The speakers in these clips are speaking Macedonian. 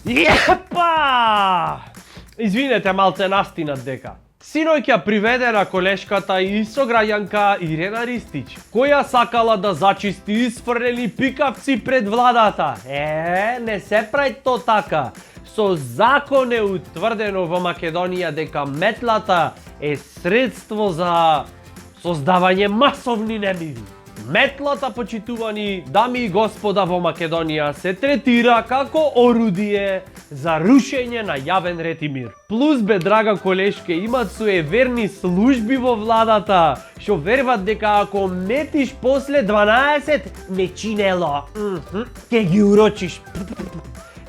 Епа! Извинете, малце настинат дека. Синоќа приведена колешката и сограѓанка Ирена Ристич, која сакала да зачисти исфрлени пикавци пред владата. Не се прави то така. Со закон е утврдено во Македонија дека метлата е средство за создавање масовни немири. Метлата, почитувани дами и господа, во Македонија се третира како орудие за рушење на јавен ред и мир. Плюс, бе, драга колешке, имат суеверни служби во владата, што верват дека ако метиш после 12 мечинело, ќе ги урочиш.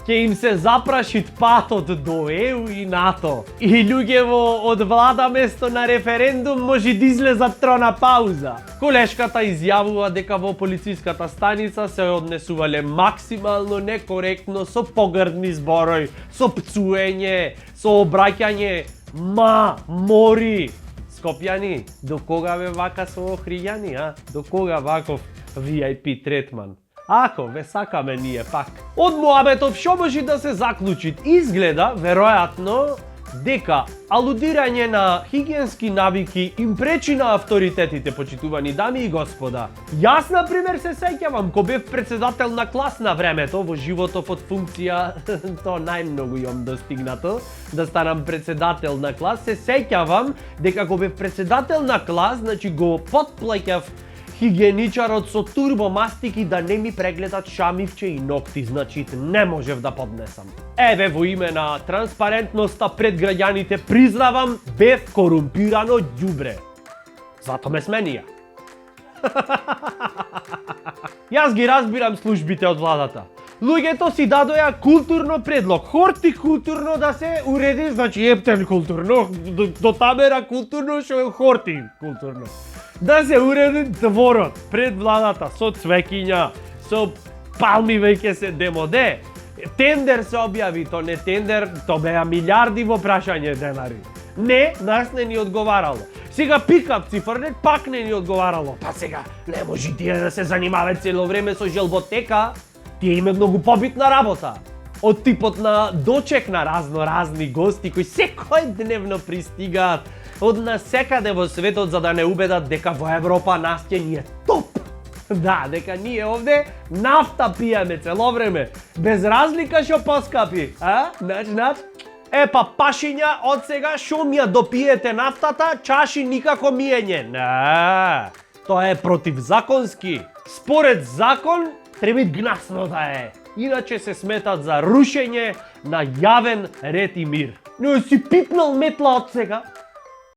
Ќе им се запрашит патот до ЕУ и НАТО. И луѓево од влада место на референдум може да излезат трона пауза. Колешката изјавува дека во полициската станица се однесувале максимално некоректно со погрдни зборови, со пцуење, со обраќање мори. Скопјани, до кога бе вака со Охријани, а? До кога ваков VIP третман? Ако ве сакаме ние пак. Од муабетов што може да се заклучи? Изгледа, веројатно, дека алудирање на хигиенски навики им пречи на авторитетите, почитувани дами и господа. Јас, например, се сеќавам, ко бев председател на клас на времето, во животов од функција, то најмногу јом достигнато, да станам председател на клас, се сеќавам дека ко бев председател на клас, значи го потплаќав хигиеничарот со турбомастики да не ми прегледат шамивче и ногти, значи не можев да поднесам. Еве, во име на транспарентноста пред граѓаните признавам, бев корумпирано ѓубре. Зато ме сменија. Јас ги разбирам службите од владата. Луѓето си дадоја културно предлог, хортикултурно да се уреди, значи ептен културно, до тамера културно што е хортикултурно. Да се уреди дворот пред владата со цвекиња, со палми веќе се демоде. Тендер се објави, то не тендер, то беа милиарди во прашање денари. Не, нас не ни одговарало. Сега пикапци фрлет, пак не ни одговарало. Па сега, не може тие да се занимаваат цело време со желботека. Тие име многу побитна работа. Од типот на дочек на разни гости кои секој дневно пристигаат од насекаде во светот за да не убедат дека во Европа нас ќе ни е топ. Да, дека ние овде нафта пиеме цело време, без разлика што поскапи, а? Нач. Па пашиња од сега шо ми ја допиете нафтата, чаши никако миење. Не, тоа е противзаконски. Според закон треба гнасно да е. Иначе се сметат за рушење на јавен ред и мир. Но си пипнал метла од сега,